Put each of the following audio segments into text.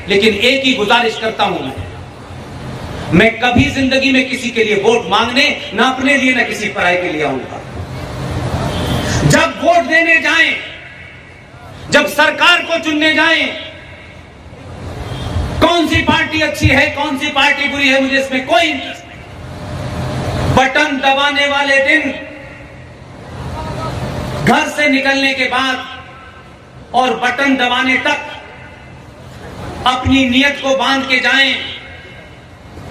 लेकिन एक ही गुजारिश करता हूं मैं कभी जिंदगी में किसी के लिए वोट मांगने ना अपने लिए ना किसी पराये के लिए आऊंगा। जब वोट देने जाएं, जब सरकार को चुनने जाएं, कौन सी पार्टी अच्छी है कौन सी पार्टी बुरी है मुझे इसमें कोई इंटरेस्ट नहीं। बटन दबाने वाले दिन घर से निकलने के बाद और बटन दबाने तक अपनी नीयत को बांध के जाएं।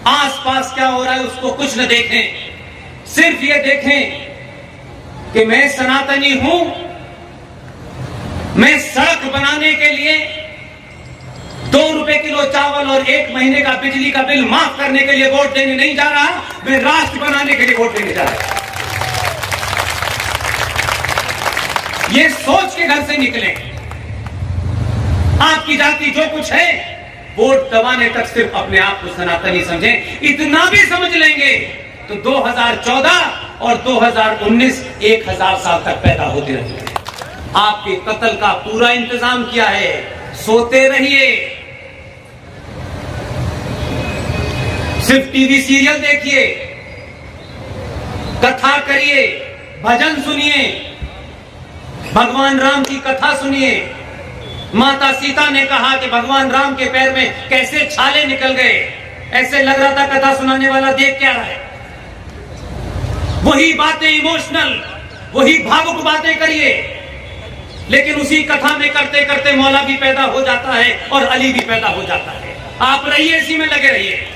आसपास क्या हो रहा है उसको कुछ न देखें, सिर्फ ये देखें कि मैं सनातनी हूं, मैं सड़क बनाने के लिए 2 रुपए किलो चावल और 1 महीने का बिजली का बिल माफ करने के लिए वोट देने नहीं जा रहा, मैं राष्ट्र बनाने के लिए वोट देने जा रहा। ये सोच के घर से निकले। आपकी जाति जो कुछ है वोट दबाने तक सिर्फ अपने आप को सनातनी समझें। इतना भी समझ लेंगे तो 2014 और 2019 1000 साल तक पैदा होते रहेंगे। आपके कत्ल का पूरा इंतजाम किया है, सोते रहिए, सिर्फ टीवी सीरियल देखिए, कथा करिए, भजन सुनिए, भगवान राम की कथा सुनिए। माता सीता ने कहा कि भगवान राम के पैर में कैसे छाले निकल गए, ऐसे लग रहा था कथा सुनाने वाला देख क्या रहा है। वही बातें इमोशनल, वही भावुक बातें करिए, लेकिन उसी कथा में करते करते मौला भी पैदा हो जाता है और अली भी पैदा हो जाता है। आप रहिए, इसी में लगे रहिए।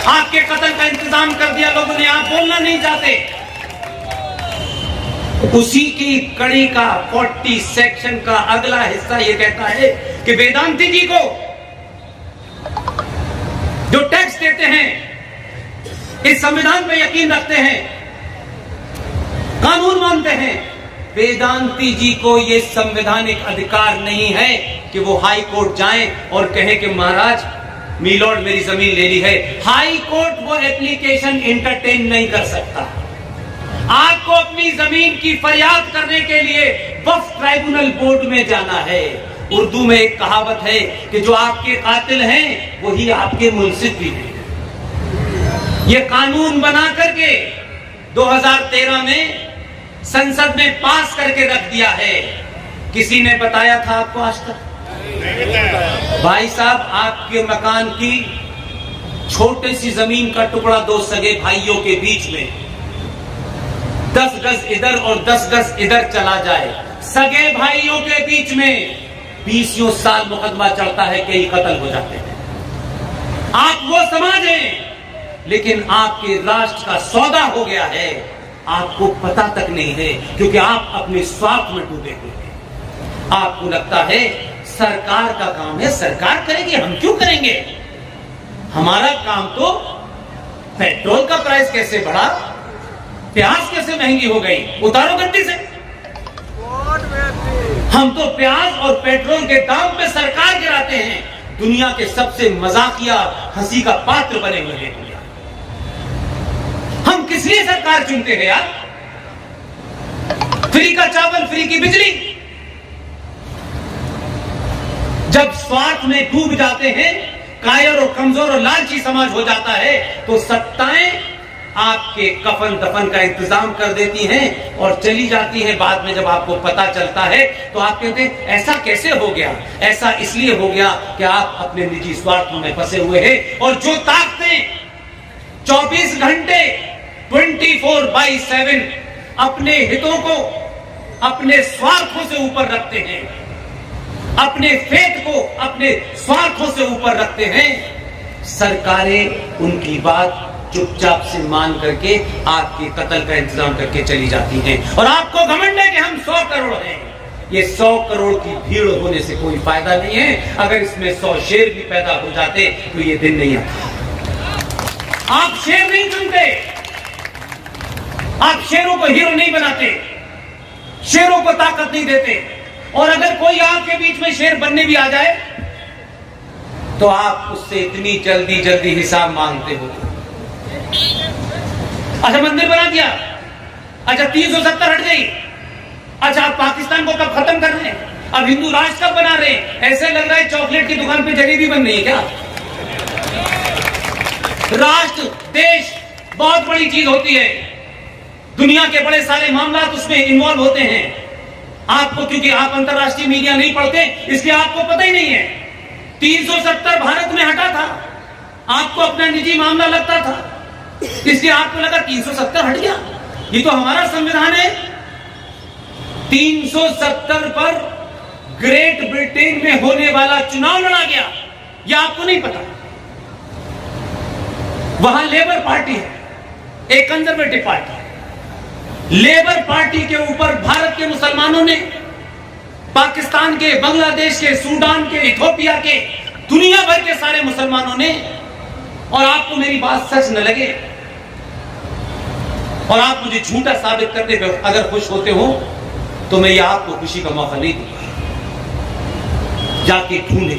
आपके कत्ल का इंतजाम कर दिया लोगों ने, आप बोलना नहीं चाहते। उसी की कड़ी का 40 सेक्शन का अगला हिस्सा यह कहता है कि वेदांती जी को जो टैक्स देते हैं, इस संविधान पे यकीन रखते हैं, कानून मानते हैं, वेदांती जी को यह संवैधानिक अधिकार नहीं है कि वो हाई कोर्ट जाएं और कहें कि महाराज मीलॉर्ड मेरी जमीन ले ली है। हाई कोर्ट वो एप्लीकेशन एंटरटेन नहीं कर सकता। आपको अपनी जमीन की फरियाद करने के लिए वक्फ ट्राइब्यूनल बोर्ड में जाना है। उर्दू में एक कहावत है कि जो आपके कातिल हैं वही आपके मुंसिफ भी हैं। ये कानून बना करके 2013 में संसद में पास करके रख दिया है। किसी ने बताया था आपको आज तक? भाई साहब, आपके मकान की छोटी सी जमीन का टुकड़ा 2 सगे भाइयों के बीच में 10 गज इधर और 10 गज इधर चला जाए, सगे भाइयों के बीच में 20 साल मुकदमा चलता है, कई कत्ल हो जाते हैं। आप वो समाज हैं, लेकिन आपके राष्ट्र का सौदा हो गया है, आपको पता तक नहीं है, क्योंकि आप अपने स्वार्थ में डूबे हुए हैं। आपको लगता है सरकार का काम है, सरकार करेगी, हम क्यों करेंगे? हमारा काम तो पेट्रोल का प्राइस कैसे बढ़ा, प्याज कैसे महंगी हो गई, उतारो गड्डी से। हम तो प्याज और पेट्रोल के दाम पे सरकार गिराते हैं। दुनिया के सबसे मजाकिया हंसी का पात्र बने हुए हैं दुनिया। हम किस लिए सरकार चुनते हैं यार? फ्री का चावल, फ्री की बिजली। जब स्वार्थ में डूब जाते हैं, कायर और कमजोर और लालची समाज हो जाता है, तो सत्ताएं आपके कफन दफन का इंतजाम कर देती हैं और चली जाती हैं। बाद में जब आपको पता चलता है तो आप कहते हैं ऐसा कैसे हो गया? ऐसा इसलिए हो गया कि आप अपने निजी स्वार्थों में फंसे हुए हैं। और जो ताकतें 24 घंटे 24/7 अपने हितों को अपने स्वार्थों से ऊपर रखते हैं, अपने फेथ को अपने स्वार्थों से ऊपर रखते हैं, सरकारें उनकी बात चुपचाप से मान करके आपके कत्ल का इंतजाम करके चली जाती हैं। और आपको घमंड है कि हम 100 करोड़ हैं। ये 100 करोड़ की भीड़ होने से कोई फायदा नहीं है। अगर इसमें 100 शेर भी पैदा हो जाते तो ये दिन नहीं आता। आप शेर नहीं चुनते, आप शेरों को हीरो नहीं बनाते, शेरों को ताकत नहीं देते। और अगर कोई आपके बीच में शेर बनने भी आ जाए तो आप उससे इतनी जल्दी जल्दी हिसाब मांगते हो। अच्छा, मंदिर बना दिया, अच्छा 370 हट गई, अच्छा आप पाकिस्तान को कब खत्म कर रहे हैं? अब हिंदू राष्ट्र कब बना रहे हैं? ऐसे लग रहा है चॉकलेट की दुकान पे जलेबी बन रही है क्या? राष्ट्र देश बहुत बड़ी चीज होती है, दुनिया के बड़े सारे मामला उसमें इन्वॉल्व होते हैं। आपको, क्योंकि आप अंतर्राष्ट्रीय मीडिया नहीं पढ़ते, इसलिए आपको पता ही नहीं है। 370 भारत में हटा था, आपको अपना निजी मामला लगता था, इसलिए आपको लगा 370 हट गया। ये तो हमारा संविधान है। 370 पर ग्रेट ब्रिटेन में होने वाला चुनाव लड़ा गया, यह आपको नहीं पता। वहां लेबर पार्टी है, एक कंजर्वेटिव पार्टी। लेबर पार्टी के ऊपर भारत के मुसलमानों ने, पाकिस्तान के, बांग्लादेश के, सूडान के, इथोपिया के, दुनिया भर के सारे मुसलमानों ने, और आपको मेरी बात सच न लगे और आप मुझे झूठा साबित करने पर अगर खुश होते हो तो मैं ये आपको खुशी का मौका नहीं दूंगा। जाके ढूंढे।